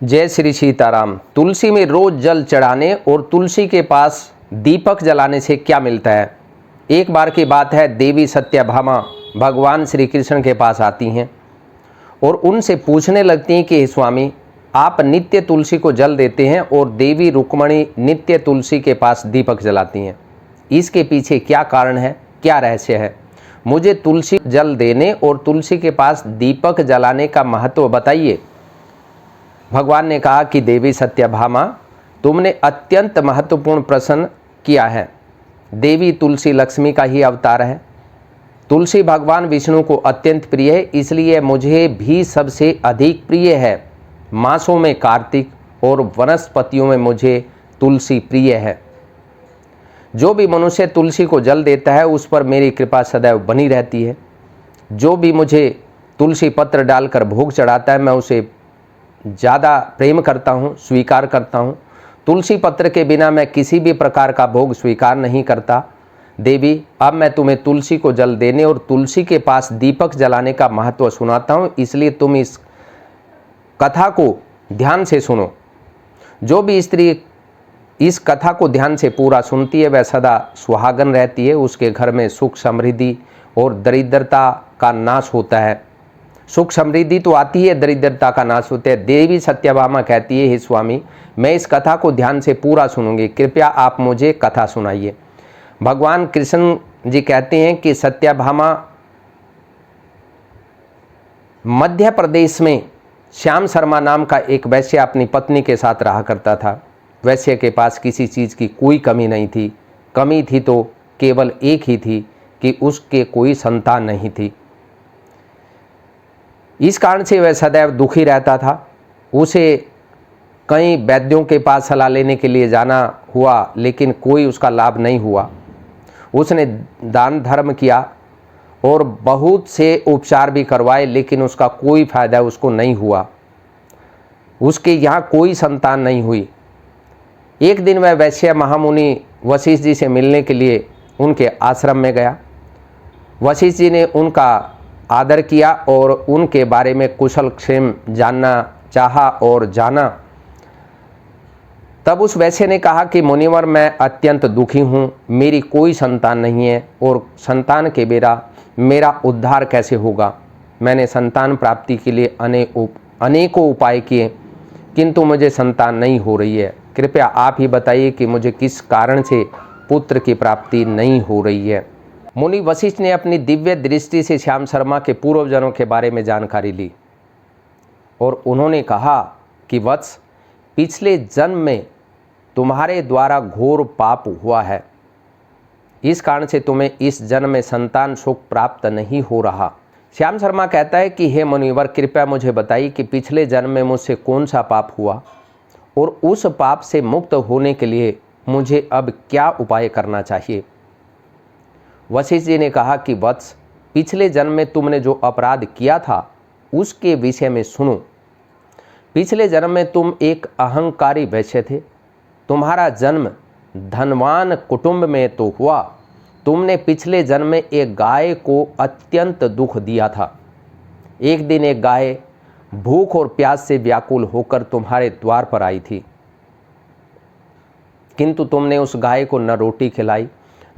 जय श्री सीताराम। तुलसी में रोज जल चढ़ाने और तुलसी के पास दीपक जलाने से क्या मिलता है। एक बार की बात है, देवी सत्यभामा भगवान श्री कृष्ण के पास आती हैं और उनसे पूछने लगती हैं कि स्वामी, आप नित्य तुलसी को जल देते हैं और देवी रुक्मणी नित्य तुलसी के पास दीपक जलाती हैं, इसके पीछे क्या कारण है, क्या रहस्य है। मुझे तुलसी जल देने और तुलसी के पास दीपक जलाने का महत्व बताइए। भगवान ने कहा कि देवी सत्यभामा, तुमने अत्यंत महत्वपूर्ण प्रश्न किया है। देवी तुलसी लक्ष्मी का ही अवतार है। तुलसी भगवान विष्णु को अत्यंत प्रिय है, इसलिए मुझे भी सबसे अधिक प्रिय है। मासों में कार्तिक और वनस्पतियों में मुझे तुलसी प्रिय है। जो भी मनुष्य तुलसी को जल देता है उस पर मेरी कृपा सदैव बनी रहती है। जो भी मुझे तुलसी पत्र डालकर भोग चढ़ाता है मैं उसे ज़्यादा प्रेम करता हूँ, स्वीकार करता हूँ। तुलसी पत्र के बिना मैं किसी भी प्रकार का भोग स्वीकार नहीं करता। देवी, अब मैं तुम्हें तुलसी को जल देने और तुलसी के पास दीपक जलाने का महत्व सुनाता हूँ, इसलिए तुम इस कथा को ध्यान से सुनो। जो भी स्त्री इस कथा को ध्यान से पूरा सुनती है वह सदा सुहागन रहती है। उसके घर में सुख समृद्धि और दरिद्रता का नाश होता है। सुख समृद्धि तो आती है, दरिद्रता का नाश होता है। देवी सत्यभामा कहती है, हे स्वामी, मैं इस कथा को ध्यान से पूरा सुनूंगी, कृपया आप मुझे कथा सुनाइए। भगवान कृष्ण जी कहते हैं कि सत्यभामा मध्य प्रदेश में श्याम शर्मा नाम का एक वैश्य अपनी पत्नी के साथ रहा करता था। वैश्य के पास किसी चीज़ की कोई कमी नहीं थी। कमी थी तो केवल एक ही थी कि उसके कोई संतान नहीं थी। इस कारण से वह सदैव दुखी रहता था। उसे कई वैद्यों के पास सलाह लेने के लिए जाना हुआ, लेकिन कोई उसका लाभ नहीं हुआ। उसने दान धर्म किया और बहुत से उपचार भी करवाए, लेकिन उसका कोई फायदा उसको नहीं हुआ। उसके यहाँ कोई संतान नहीं हुई। एक दिन वह वैश्य महामुनि वशिष्ठ जी से मिलने के लिए उनके आश्रम में गया। वशिष्ठ जी ने उनका आदर किया और उनके बारे में कुशल क्षेम जानना चाहा और जाना। तब उस वैश्य ने कहा कि मुनिवर, मैं अत्यंत दुखी हूँ, मेरी कोई संतान नहीं है और संतान के बिना मेरा उद्धार कैसे होगा। मैंने संतान प्राप्ति के लिए अनेकों उपाय किए, किंतु मुझे संतान नहीं हो रही है। कृपया आप ही बताइए कि मुझे किस कारण से पुत्र की प्राप्ति नहीं हो रही है। मुनि वशिष्ठ ने अपनी दिव्य दृष्टि से श्याम शर्मा के पूर्वजों के बारे में जानकारी ली और उन्होंने कहा कि वत्स, पिछले जन्म में तुम्हारे द्वारा घोर पाप हुआ है, इस कारण से तुम्हें इस जन्म में संतान सुख प्राप्त नहीं हो रहा। श्याम शर्मा कहता है कि हे मुनिवर, कृपया मुझे बताइए कि पिछले जन्म में मुझसे कौन सा पाप हुआ और उस पाप से मुक्त होने के लिए मुझे अब क्या उपाय करना चाहिए। वशिष्ठ जी ने कहा कि वत्स, पिछले जन्म में तुमने जो अपराध किया था उसके विषय में सुनो। पिछले जन्म में तुम एक अहंकारी वैश्य थे। तुम्हारा जन्म धनवान कुटुंब में तो हुआ, तुमने पिछले जन्म में एक गाय को अत्यंत दुख दिया था। एक दिन एक गाय भूख और प्यास से व्याकुल होकर तुम्हारे द्वार पर आई थी, किंतु तुमने उस गाय को न रोटी खिलाई,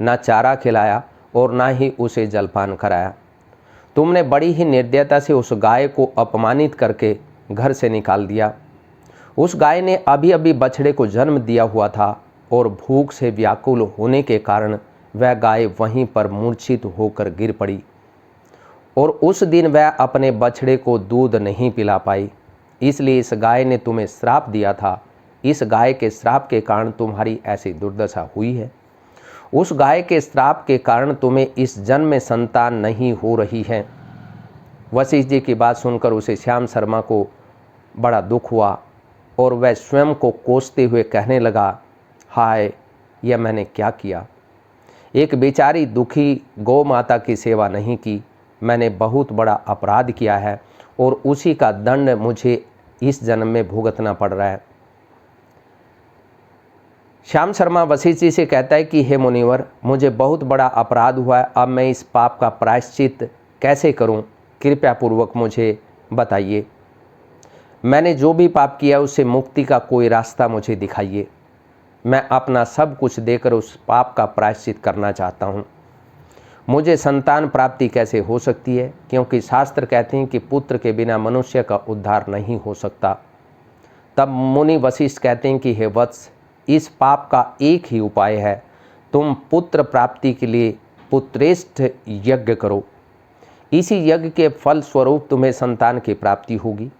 न चारा खिलाया और ना ही उसे जलपान कराया। तुमने बड़ी ही निर्दयता से उस गाय को अपमानित करके घर से निकाल दिया। उस गाय ने अभी अभी बछड़े को जन्म दिया हुआ था और भूख से व्याकुल होने के कारण वह गाय वहीं पर मूर्छित होकर गिर पड़ी और उस दिन वह अपने बछड़े को दूध नहीं पिला पाई। इसलिए इस गाय ने तुम्हें श्राप दिया था। इस गाय के श्राप के कारण तुम्हारी ऐसी दुर्दशा हुई है। उस गाय के श्राप के कारण तुम्हें इस जन्म में संतान नहीं हो रही है। वशिष्ठ जी की बात सुनकर उसे श्याम शर्मा को बड़ा दुख हुआ और वह स्वयं को कोसते हुए कहने लगा, हाय, यह मैंने क्या किया। एक बेचारी दुखी गौ माता की सेवा नहीं की। मैंने बहुत बड़ा अपराध किया है और उसी का दंड मुझे इस जन्म में भुगतना पड़ रहा है। श्याम शर्मा वशिष्ठ जी से कहता है कि हे मुनिवर, मुझे बहुत बड़ा अपराध हुआ है, अब मैं इस पाप का प्रायश्चित कैसे करूं, कृपया पूर्वक मुझे बताइए। मैंने जो भी पाप किया उससे मुक्ति का कोई रास्ता मुझे दिखाइए। मैं अपना सब कुछ देकर उस पाप का प्रायश्चित करना चाहता हूँ। मुझे संतान प्राप्ति कैसे हो सकती है, क्योंकि शास्त्र कहते हैं कि पुत्र के बिना मनुष्य का उद्धार नहीं हो सकता। तब मुनि वशिष्ठ कहते हैं कि हे वत्स, इस पाप का एक ही उपाय है, तुम पुत्र प्राप्ति के लिए पुत्रेष्ठ यज्ञ करो। इसी यज्ञ के फल स्वरूप तुम्हें संतान की प्राप्ति होगी।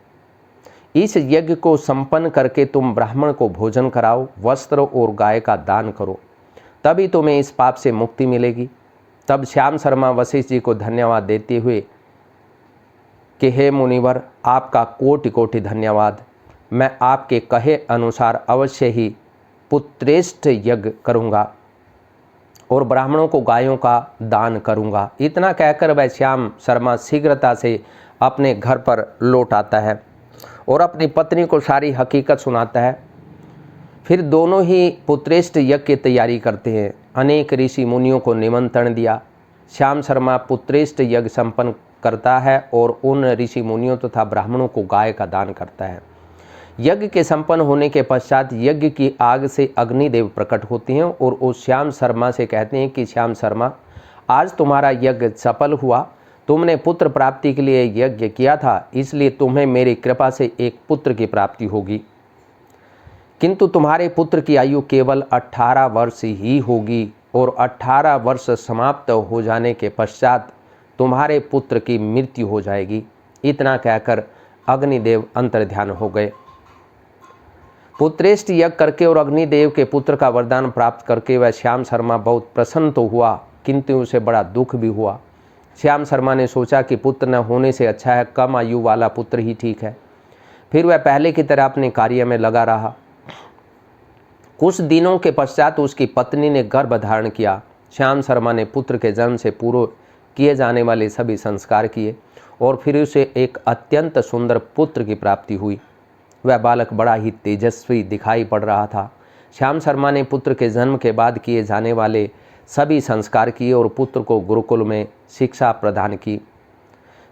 इस यज्ञ को संपन्न करके तुम ब्राह्मण को भोजन कराओ, वस्त्र और गाय का दान करो, तभी तुम्हें इस पाप से मुक्ति मिलेगी। तब श्याम शर्मा वशिष्ठ जी को धन्यवाद देते हुए कि हे मुनिवर, आपका कोटि कोटि धन्यवाद। मैं आपके कहे अनुसार अवश्य ही पुत्रेष्ठ यज्ञ करूँगा और ब्राह्मणों को गायों का दान करूँगा। इतना कहकर वह श्याम शर्मा शीघ्रता से अपने घर पर लौट आता है और अपनी पत्नी को सारी हकीकत सुनाता है। फिर दोनों ही पुत्रेष्ठ यज्ञ की तैयारी करते हैं। अनेक ऋषि मुनियों को निमंत्रण दिया। श्याम शर्मा पुत्रेष्ठ यज्ञ संपन्न करता है और उन ऋषि मुनियों तथा ब्राह्मणों को गाय का दान करता है। यज्ञ के संपन्न होने के पश्चात यज्ञ की आग से अग्निदेव प्रकट होते हैं और उस श्याम शर्मा से कहते हैं कि श्याम शर्मा, आज तुम्हारा यज्ञ सफल हुआ। तुमने पुत्र प्राप्ति के लिए यज्ञ किया था, इसलिए तुम्हें मेरी कृपा से एक पुत्र की प्राप्ति होगी। किंतु तुम्हारे पुत्र की आयु केवल 18 वर्ष ही होगी और 18 वर्ष समाप्त हो जाने के पश्चात तुम्हारे पुत्र की मृत्यु हो जाएगी। इतना कहकर अग्निदेव अंतर्ध्यान हो गए। पुत्रेष्ठ यज्ञ करके और अग्निदेव के पुत्र का वरदान प्राप्त करके वह श्याम शर्मा बहुत प्रसन्न तो हुआ, किंतु उसे बड़ा दुख भी हुआ। श्याम शर्मा ने सोचा कि पुत्र न होने से अच्छा है कम आयु वाला पुत्र ही ठीक है। फिर वह पहले की तरह अपने कार्य में लगा रहा। कुछ दिनों के पश्चात उसकी पत्नी ने गर्भ धारण किया। श्याम शर्मा ने पुत्र के जन्म से पूर्व किए जाने वाले सभी संस्कार किए और फिर उसे एक अत्यंत सुंदर पुत्र की प्राप्ति हुई। वह बालक बड़ा ही तेजस्वी दिखाई पड़ रहा था। श्याम शर्मा ने पुत्र के जन्म के बाद किए जाने वाले सभी संस्कार किए और पुत्र को गुरुकुल में शिक्षा प्रदान की।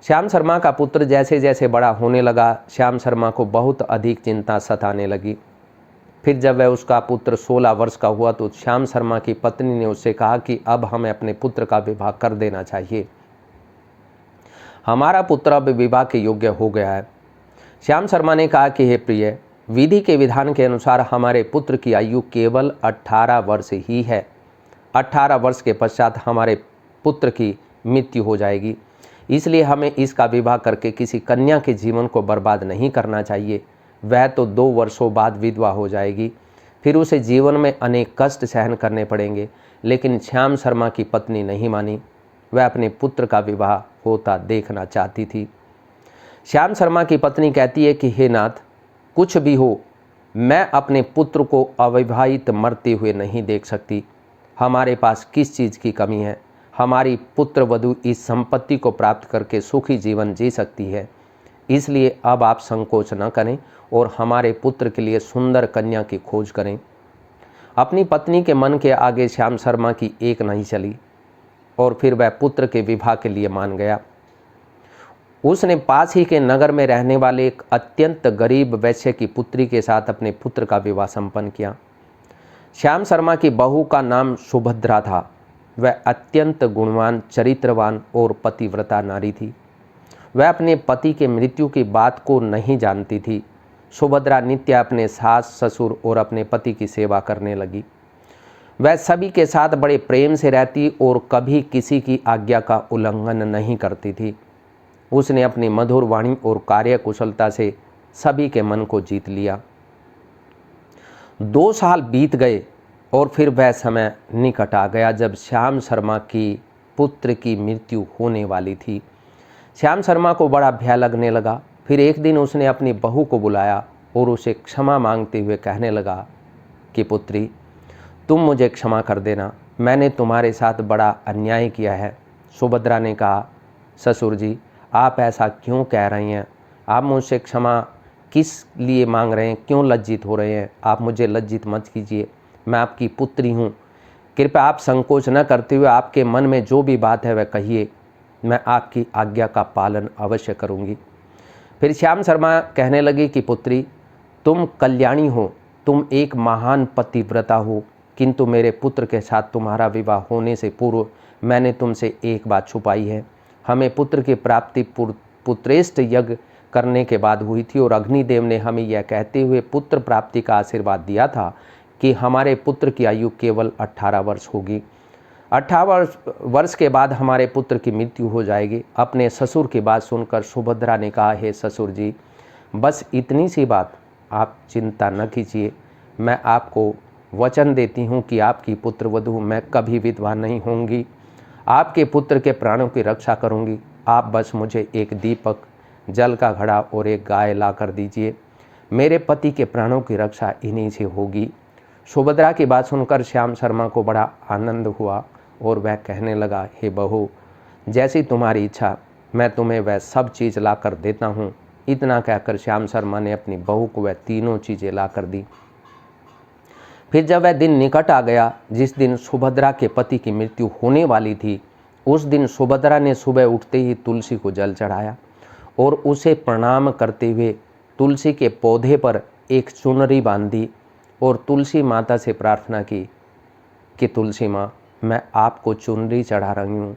श्याम शर्मा का पुत्र जैसे जैसे बड़ा होने लगा, श्याम शर्मा को बहुत अधिक चिंता सताने लगी। फिर जब वह उसका पुत्र 16 वर्ष का हुआ तो श्याम शर्मा की पत्नी ने उससे कहा कि अब हमें अपने पुत्र का विवाह कर देना चाहिए। हमारा पुत्र अब विवाह के योग्य हो गया है। श्याम शर्मा ने कहा कि हे प्रिय, विधि के विधान के अनुसार हमारे पुत्र की आयु केवल 18 वर्ष ही है। 18 वर्ष के पश्चात हमारे पुत्र की मृत्यु हो जाएगी, इसलिए हमें इसका विवाह करके किसी कन्या के जीवन को बर्बाद नहीं करना चाहिए। वह तो 2 वर्षों बाद विधवा हो जाएगी, फिर उसे जीवन में अनेक कष्ट सहन करने पड़ेंगे। लेकिन श्याम शर्मा की पत्नी नहीं मानी। वह अपने पुत्र का विवाह होता देखना चाहती थी। श्याम शर्मा की पत्नी कहती है कि हे नाथ, कुछ भी हो, मैं अपने पुत्र को अविवाहित मरते हुए नहीं देख सकती। हमारे पास किस चीज़ की कमी है? हमारी पुत्र वधू इस संपत्ति को प्राप्त करके सुखी जीवन जी सकती है। इसलिए अब आप संकोच न करें और हमारे पुत्र के लिए सुंदर कन्या की खोज करें। अपनी पत्नी के मन के आगे श्याम शर्मा की एक नहीं चली और फिर वह पुत्र के विवाह के लिए मान गया। उसने पास ही के नगर में रहने वाले एक अत्यंत गरीब वैश्य की पुत्री के साथ अपने पुत्र का विवाह संपन्न किया। श्याम शर्मा की बहू का नाम सुभद्रा था। वह अत्यंत गुणवान, चरित्रवान और पतिव्रता नारी थी। वह अपने पति के मृत्यु की बात को नहीं जानती थी। सुभद्रा नित्य अपने सास, ससुर और अपने पति की सेवा करने लगी। वह सभी के साथ बड़े प्रेम से रहती और कभी किसी की आज्ञा का उल्लंघन नहीं करती थी। उसने अपनी मधुर वाणी और कार्य कुशलता से सभी के मन को जीत लिया। 2 साल बीत गए और फिर वह समय निकट आ गया जब श्याम शर्मा की पुत्र की मृत्यु होने वाली थी। श्याम शर्मा को बड़ा भय लगने लगा। फिर एक दिन उसने अपनी बहू को बुलाया और उसे क्षमा मांगते हुए कहने लगा कि पुत्री, तुम मुझे क्षमा कर देना, मैंने तुम्हारे साथ बड़ा अन्याय किया है। सुभद्रा ने कहा, ससुर जी, आप ऐसा क्यों कह रही हैं? आप मुझसे क्षमा किस लिए मांग रहे हैं? क्यों लज्जित हो रहे हैं? आप मुझे लज्जित मत कीजिए, मैं आपकी पुत्री हूँ। कृपया आप संकोच न करते हुए आपके मन में जो भी बात है वह कहिए, मैं आपकी आज्ञा का पालन अवश्य करूँगी। फिर श्याम शर्मा कहने लगे कि पुत्री, तुम कल्याणी हो, तुम एक महान पतिव्रता हो, किंतु मेरे पुत्र के साथ तुम्हारा विवाह होने से पूर्व मैंने तुमसे एक बात छुपाई है। हमें पुत्र की प्राप्ति पुत्रेष्ठ यज्ञ करने के बाद हुई थी और अग्निदेव ने हमें यह कहते हुए पुत्र प्राप्ति का आशीर्वाद दिया था कि हमारे पुत्र की आयु केवल 18 वर्ष होगी। 18 वर्ष के बाद हमारे पुत्र की मृत्यु हो जाएगी। अपने ससुर की बात सुनकर सुभद्रा ने कहा, हे ससुर जी, बस इतनी सी बात, आप चिंता न कीजिए। मैं आपको वचन देती हूँ कि आपकी पुत्रवधू मैं कभी विधवा नहीं होंगी। आपके पुत्र के प्राणों की रक्षा करूँगी। आप बस मुझे एक दीपक, जल का घड़ा और एक गाय ला कर दीजिए। मेरे पति के प्राणों की रक्षा इन्हीं से होगी। सुभद्रा की बात सुनकर श्याम शर्मा को बड़ा आनंद हुआ और वह कहने लगा, हे बहू, जैसी तुम्हारी इच्छा, मैं तुम्हें वह सब चीज़ ला कर देता हूँ। इतना कहकर श्याम शर्मा ने अपनी बहू को वह तीनों चीज़ें ला कर दी। फिर जब वह दिन निकट आ गया जिस दिन सुभद्रा के पति की मृत्यु होने वाली थी, उस दिन सुभद्रा ने सुबह उठते ही तुलसी को जल चढ़ाया और उसे प्रणाम करते हुए तुलसी के पौधे पर एक चुनरी बांधी और तुलसी माता से प्रार्थना की कि तुलसी माँ, मैं आपको चुनरी चढ़ा रही हूँ,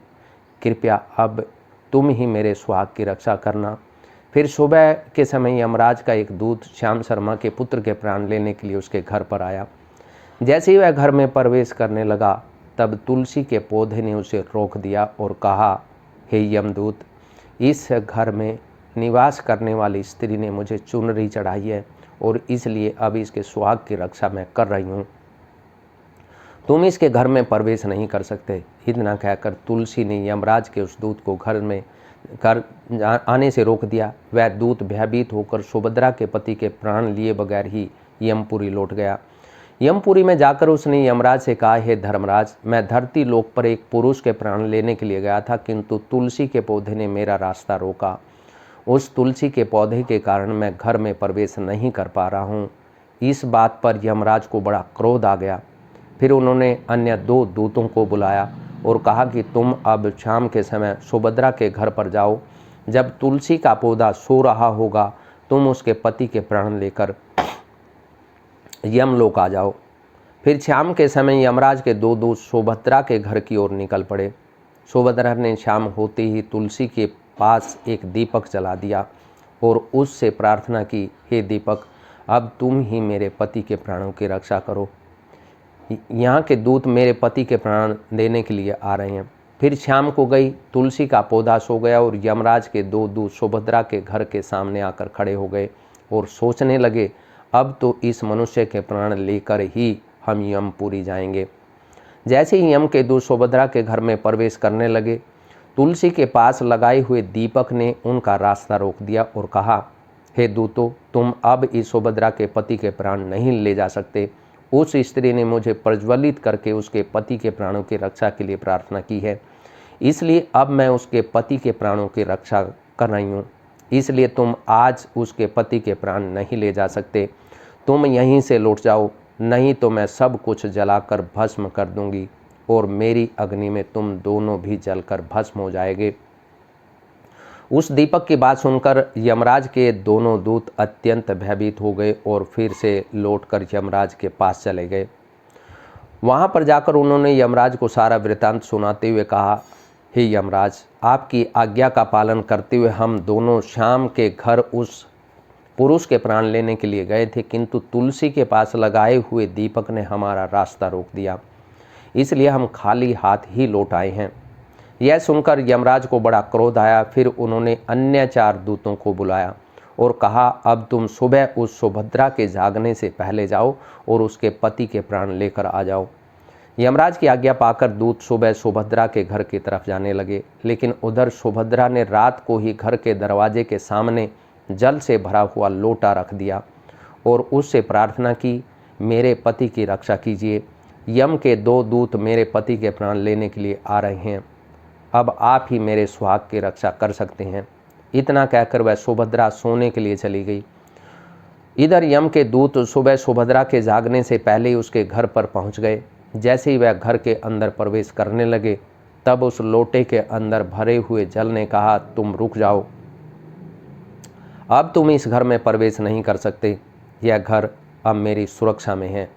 कृपया अब तुम ही मेरे सुहाग की रक्षा करना। फिर सुबह के समय यमराज का एक दूत श्याम शर्मा के पुत्र के प्राण लेने के लिए उसके घर पर आया। जैसे ही वह घर में प्रवेश करने लगा, तब तुलसी के पौधे ने उसे रोक दिया और कहा, हे यमदूत, इस घर में निवास करने वाली स्त्री ने मुझे चुनरी चढ़ाई है और इसलिए अब इसके सुहाग की रक्षा मैं कर रही हूँ। तुम इसके घर में प्रवेश नहीं कर सकते। इतना कहकर तुलसी ने यमराज के उस दूत को घर आने से रोक दिया। वह दूत भयभीत होकर सुभद्रा के पति के प्राण लिए बगैर ही यमपुरी लौट गया। यमपुरी में जाकर उसने यमराज से कहा, हे धर्मराज, मैं धरती लोक पर एक पुरुष के प्राण लेने के लिए गया था, किंतु तुलसी के पौधे ने मेरा रास्ता रोका। उस तुलसी के पौधे के कारण मैं घर में प्रवेश नहीं कर पा रहा हूँ। इस बात पर यमराज को बड़ा क्रोध आ गया। फिर उन्होंने अन्य 2 दूतों को बुलाया और कहा कि तुम अब शाम के समय सुभद्रा के घर पर जाओ। जब तुलसी का पौधा सो रहा होगा, तुम उसके पति के प्राण लेकर यमलोक आ जाओ। फिर शाम के समय यमराज के 2 दूत सुभद्रा के घर की ओर निकल पड़े। सुभद्रा ने शाम होते ही तुलसी के पास एक दीपक जला दिया और उससे प्रार्थना की, हे दीपक, अब तुम ही मेरे पति के प्राणों की रक्षा करो। यहाँ के दूत मेरे पति के प्राण देने के लिए आ रहे हैं। फिर शाम को गई, तुलसी का पौधा सो गया और यमराज के 2 दूत सुभद्रा के घर के सामने आकर खड़े हो गए और सोचने लगे, अब तो इस मनुष्य के प्राण लेकर ही हम यमपुरी जाएंगे। जैसे ही यम के दूत सुभद्रा के घर में प्रवेश करने लगे, तुलसी के पास लगाए हुए दीपक ने उनका रास्ता रोक दिया और कहा, हे दूतों, तुम अब इस सुभद्रा के पति के प्राण नहीं ले जा सकते। उस स्त्री ने मुझे प्रज्वलित करके उसके पति के प्राणों की रक्षा के लिए प्रार्थना की है, इसलिए अब मैं उसके पति के प्राणों की रक्षा कर रही हूँ। इसलिए तुम आज उसके पति के प्राण नहीं ले जा सकते। तुम यहीं से लौट जाओ, नहीं तो मैं सब कुछ जलाकर भस्म कर दूंगी और मेरी अग्नि में तुम दोनों भी जलकर भस्म हो जाएंगे। उस दीपक की बात सुनकर यमराज के दोनों दूत अत्यंत भयभीत हो गए और फिर से लौटकर यमराज के पास चले गए। वहां पर जाकर उन्होंने यमराज को सारा वृतांत सुनाते हुए कहा, हे यमराज, आपकी आज्ञा का पालन करते हुए हम दोनों शाम के घर उस पुरुष के प्राण लेने के लिए गए थे, किंतु तुलसी के पास लगाए हुए दीपक ने हमारा रास्ता रोक दिया, इसलिए हम खाली हाथ ही लौट आए हैं। यह सुनकर यमराज को बड़ा क्रोध आया। फिर उन्होंने अन्य 4 दूतों को बुलाया और कहा, अब तुम सुबह उस सुभद्रा के जागने से पहले जाओ और उसके पति के प्राण लेकर आ जाओ। यमराज की आज्ञा पाकर दूत सुबह सुभद्रा के घर की तरफ जाने लगे, लेकिन उधर सुभद्रा ने रात को ही घर के दरवाजे के सामने जल से भरा हुआ लोटा रख दिया और उससे प्रार्थना की, मेरे पति की रक्षा कीजिए। यम के 2 दूत मेरे पति के प्राण लेने के लिए आ रहे हैं, अब आप ही मेरे सुहाग की रक्षा कर सकते हैं। इतना कहकर वह सुभद्रा सोने के लिए चली गई। इधर यम के दूत सुबह सुभद्रा के जागने से पहले ही उसके घर पर पहुंच गए। जैसे ही वह घर के अंदर प्रवेश करने लगे, तब उस लोटे के अंदर भरे हुए जल ने कहा, तुम रुक जाओ, अब तुम इस घर में प्रवेश नहीं कर सकते। यह घर अब मेरी सुरक्षा में है।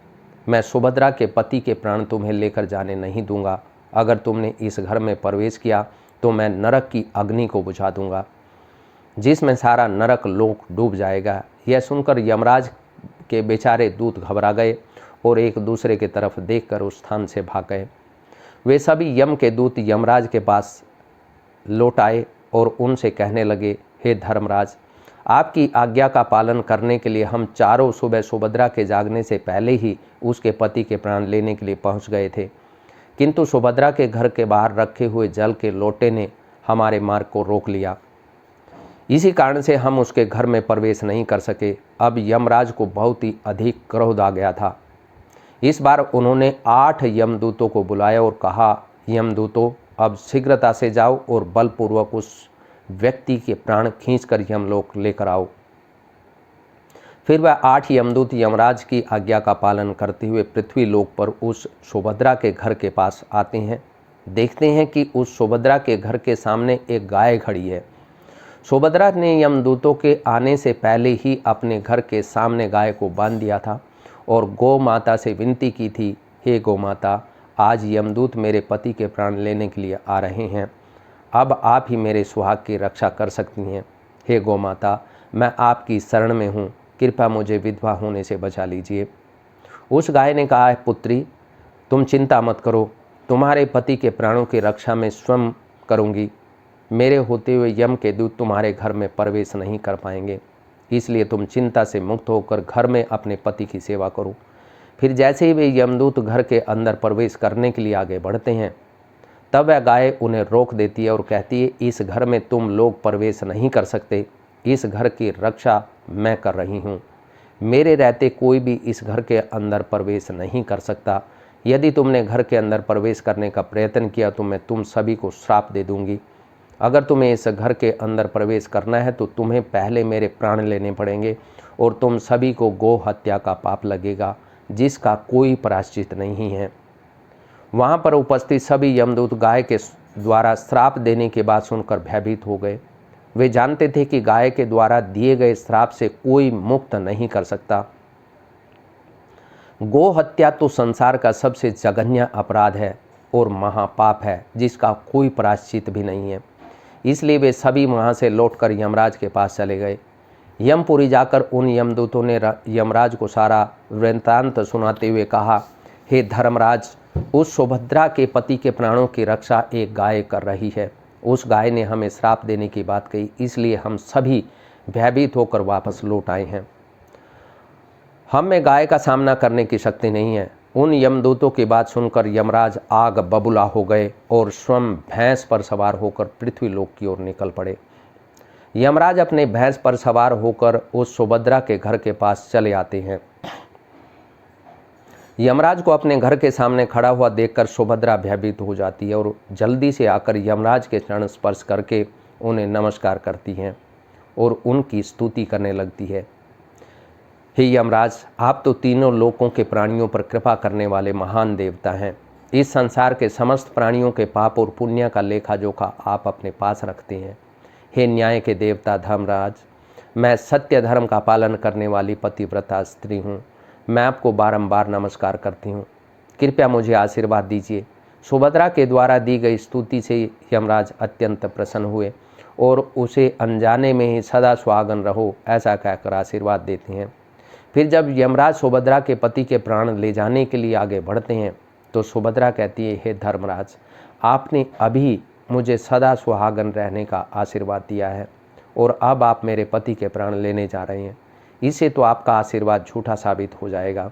मैं सुभद्रा के पति के प्राण तुम्हें लेकर जाने नहीं दूंगा। अगर तुमने इस घर में प्रवेश किया तो मैं नरक की अग्नि को बुझा दूंगा, जिसमें सारा नरक लोक डूब जाएगा। यह सुनकर यमराज के बेचारे दूत घबरा गए और एक दूसरे की तरफ देखकर उस स्थान से भाग गए। वे सभी यम के दूत यमराज के पास लौट आए और उनसे कहने लगे, हे धर्मराज, आपकी आज्ञा का पालन करने के लिए हम चारों सुबह सुभद्रा के जागने से पहले ही उसके पति के प्राण लेने के लिए पहुंच गए थे, किंतु सुभद्रा के घर के बाहर रखे हुए जल के लोटे ने हमारे मार्ग को रोक लिया। इसी कारण से हम उसके घर में प्रवेश नहीं कर सके। अब यमराज को बहुत ही अधिक क्रोध आ गया था। इस बार उन्होंने 8 यमदूतों को बुलाया और कहा, यमदूतों, अब शीघ्रता से जाओ और बलपूर्वक उस व्यक्ति के प्राण खींचकर यमलोक लेकर आओ। फिर वह 8 यमदूत यमराज की आज्ञा का पालन करते हुए पृथ्वी लोक पर उस सुभद्रा के घर के पास आते हैं। देखते हैं कि उस सुभद्रा के घर के सामने एक गाय खड़ी है। सुभद्रा ने यमदूतों के आने से पहले ही अपने घर के सामने गाय को बांध दिया था और गौ माता से विनती की थी, हे गौ माता, आज यमदूत मेरे पति के प्राण लेने के लिए आ रहे हैं। अब आप ही मेरे सुहाग की रक्षा कर सकती हैं। हे गौ माता, मैं आपकी शरण में हूँ, कृपया मुझे विधवा होने से बचा लीजिए। उस गाय ने कहा, पुत्री, तुम चिंता मत करो, तुम्हारे पति के प्राणों की रक्षा मैं स्वयं करूँगी। मेरे होते हुए यम के दूत तुम्हारे घर में प्रवेश नहीं कर पाएंगे, इसलिए तुम चिंता से मुक्त होकर घर में अपने पति की सेवा करो। फिर जैसे ही वे यमदूत घर के अंदर प्रवेश करने के लिए आगे बढ़ते हैं, तब वह गाय उन्हें रोक देती है और कहती है, इस घर में तुम लोग प्रवेश नहीं कर सकते। इस घर की रक्षा मैं कर रही हूँ। मेरे रहते कोई भी इस घर के अंदर प्रवेश नहीं कर सकता। यदि तुमने घर के अंदर प्रवेश करने का प्रयत्न किया तो मैं तुम सभी को श्राप दे दूंगी। अगर तुम्हें इस घर के अंदर प्रवेश करना है तो तुम्हें पहले मेरे प्राण लेने पड़ेंगे और तुम सभी को गौ हत्या का पाप लगेगा, जिसका कोई प्रायश्चित नहीं है। वहाँ पर उपस्थित सभी यमदूत गाय के द्वारा श्राप देने की बात सुनकर भयभीत हो गए। वे जानते थे कि गाय के द्वारा दिए गए श्राप से कोई मुक्त नहीं कर सकता। गौ हत्या तो संसार का सबसे जघन्य अपराध है और महापाप है, जिसका कोई प्रायश्चित भी नहीं है। इसलिए वे सभी वहाँ से लौटकर यमराज के पास चले गए। यमपुरी जाकर उन यमदूतों ने यमराज को सारा वृत्तांत सुनाते हुए कहा, हे धर्मराज, उस सुभद्रा के पति के प्राणों की रक्षा एक गाय कर रही है। उस गाय ने हमें श्राप देने की बात कही, इसलिए हम सभी भयभीत होकर वापस लौट आए हैं। हम में गाय का सामना करने की शक्ति नहीं है। उन यमदूतों की बात सुनकर यमराज आग बबूला हो गए और स्वयं भैंस पर सवार होकर पृथ्वी लोक की ओर निकल पड़े। यमराज अपने भैंस पर सवार होकर उस सुभद्रा के घर के पास चले आते हैं। यमराज को अपने घर के सामने खड़ा हुआ देखकर सुभद्रा भयभीत हो जाती है और जल्दी से आकर यमराज के चरण स्पर्श करके उन्हें नमस्कार करती हैं और उनकी स्तुति करने लगती है। हे यमराज, आप तो तीनों लोकों के प्राणियों पर कृपा करने वाले महान देवता हैं। इस संसार के समस्त प्राणियों के पाप और पुण्य का लेखा जोखा आप अपने पास रखते हैं। हे न्याय के देवता धर्मराज, मैं सत्य धर्म का पालन करने वाली पतिव्रता स्त्री हूँ। मैं आपको बारंबार नमस्कार करती हूँ, कृपया मुझे आशीर्वाद दीजिए। सुभद्रा के द्वारा दी गई स्तुति से यमराज अत्यंत प्रसन्न हुए और उसे अनजाने में ही सदा सुहागन रहो ऐसा कहकर आशीर्वाद देते हैं। फिर जब यमराज सुभद्रा के पति के प्राण ले जाने के लिए आगे बढ़ते हैं तो सुभद्रा कहती है, हे धर्मराज, आपने अभी मुझे सदा सुहागन रहने का आशीर्वाद दिया है और अब आप मेरे पति के प्राण लेने जा रहे हैं। इससे तो आपका आशीर्वाद झूठा साबित हो जाएगा।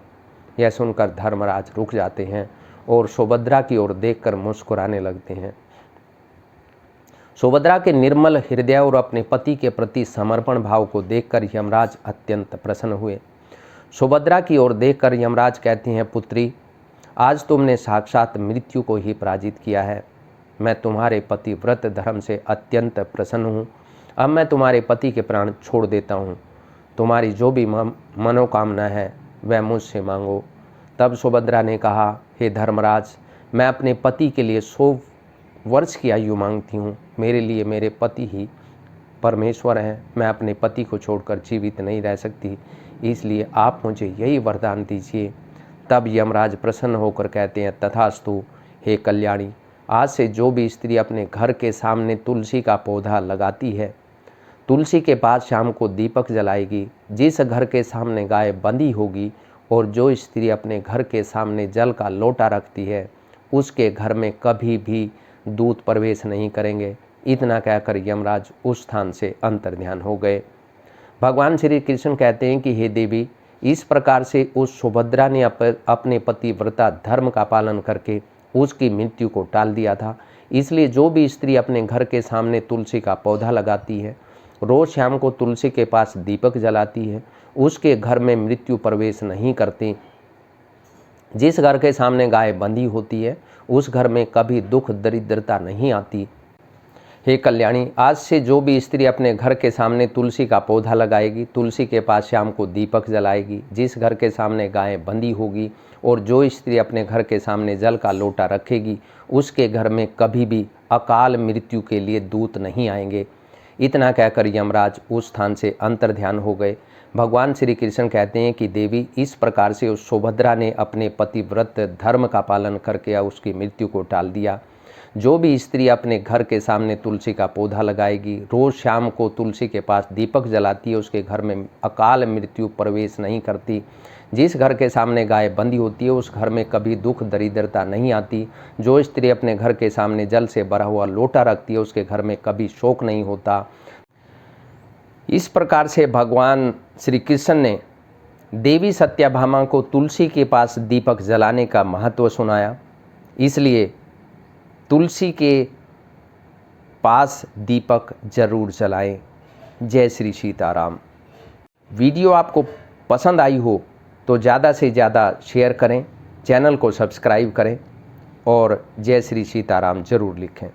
यह सुनकर धर्मराज रुक जाते हैं और सुभद्रा की ओर देखकर मुस्कुराने लगते हैं। सुभद्रा के निर्मल हृदय और अपने पति के प्रति समर्पण भाव को देखकर यमराज अत्यंत प्रसन्न हुए। सुभद्रा की ओर देखकर यमराज कहते हैं, पुत्री, आज तुमने साक्षात मृत्यु को ही पराजित किया है। मैं तुम्हारे पति व्रत धर्म से अत्यंत प्रसन्न हूँ। अब मैं तुम्हारे पति के प्राण छोड़ देता हूँ। तुम्हारी जो भी मनोकामना है वह मुझसे मांगो। तब सुभद्रा ने कहा, हे धर्मराज, मैं अपने पति के लिए 100 वर्ष की आयु मांगती हूँ। मेरे लिए मेरे पति ही परमेश्वर हैं, मैं अपने पति को छोड़कर जीवित नहीं रह सकती, इसलिए आप मुझे यही वरदान दीजिए। तब यमराज प्रसन्न होकर कहते हैं, तथास्तु हे कल्याणी, आज से जो भी स्त्री अपने घर के सामने तुलसी का पौधा लगाती है, तुलसी के पास शाम को दीपक जलाएगी, जिस घर के सामने गाय बंधी होगी और जो स्त्री अपने घर के सामने जल का लोटा रखती है, उसके घर में कभी भी दूत प्रवेश नहीं करेंगे। इतना कहकर यमराज उस स्थान से अंतर्ध्यान हो गए। भगवान श्री कृष्ण कहते हैं कि हे देवी, इस प्रकार से उस सुभद्रा ने अपने पति व्रता धर्म का पालन करके उसकी मृत्यु को टाल दिया था। इसलिए जो भी स्त्री अपने घर के सामने तुलसी का पौधा लगाती है, रोज शाम को तुलसी के पास दीपक जलाती है, उसके घर में मृत्यु प्रवेश नहीं करती। जिस घर के सामने गाय बंधी होती है, उस घर में कभी दुख दरिद्रता नहीं आती। हे कल्याणी, आज से जो भी स्त्री अपने घर के सामने तुलसी का पौधा लगाएगी, तुलसी के पास शाम को दीपक जलाएगी, जिस घर के सामने गाय बंधी होगी और जो स्त्री अपने घर के सामने जल का लोटा रखेगी, उसके घर में कभी भी अकाल मृत्यु के लिए दूत नहीं आएंगे। इतना कहकर यमराज उस स्थान से अंतर्ध्यान हो गए। भगवान श्री कृष्ण कहते हैं कि देवी, इस प्रकार से उस सुभद्रा ने अपने पतिव्रत धर्म का पालन करके उसकी मृत्यु को टाल दिया। जो भी स्त्री अपने घर के सामने तुलसी का पौधा लगाएगी, रोज शाम को तुलसी के पास दीपक जलाती है, उसके घर में अकाल मृत्यु प्रवेश नहीं करती। जिस घर के सामने गाय बंधी होती है, उस घर में कभी दुख दरिद्रता नहीं आती। जो स्त्री अपने घर के सामने जल से भरा हुआ लोटा रखती है, उसके घर में कभी शोक नहीं होता। इस प्रकार से भगवान श्री कृष्ण ने देवी सत्यभामा को तुलसी के पास दीपक जलाने का महत्व सुनाया। इसलिए तुलसी के पास दीपक जरूर जलाएं। जय श्री सीताराम। वीडियो आपको पसंद आई हो तो ज़्यादा से ज़्यादा शेयर करें, चैनल को सब्सक्राइब करें और जय श्री सीताराम ज़रूर लिखें।